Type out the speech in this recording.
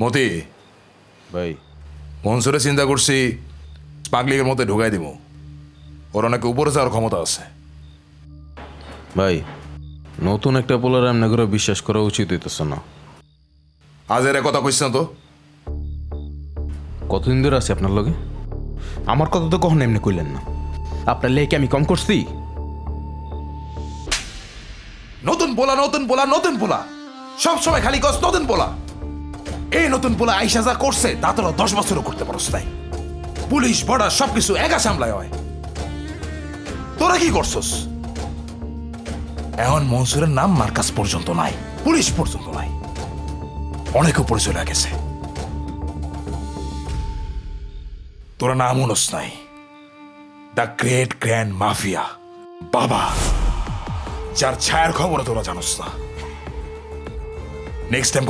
মতি ভাই মনসুরে চিন্তা করছি পাগলিকের মধ্যে ঢুকাই দিব। ওর অনেক উপরে যাওয়ার ক্ষমতা আছে। ভাই নতুন একটা পোলার এমনি করে বিশ্বাস করা উচিত হইতেছে না। আজ এর কথা কইস না তো। কতদিন ধরে আছে আপনার লগে? আমার কথা তো কখনো এমনি কইলেন না। আপনার লেগে আমি কম করছি? নতুন পোলা নতুন পোলা নতুন পোলা, সব সময় খালি কস নতুন পোলা। এই নতুন পোলা আইসা যা করছে তা তোরা 10 বছরও করতে পারস নাই। পুলিশ বর্ডার সবকিছু একা সামলায় হয়। তোরা কি করছস? এখন মনসুরের নাম মার্কাস পর্যন্ত নাই, পুলিশ পর্যন্ত নাই, অনেক উপরে চলে গেছে। তোরা নাম উনস নাই, দ্য গ্রেট গ্র্যান্ড মাফিয়া বাবা, যার ছায়ার খবর তোরা জানোস না। Next time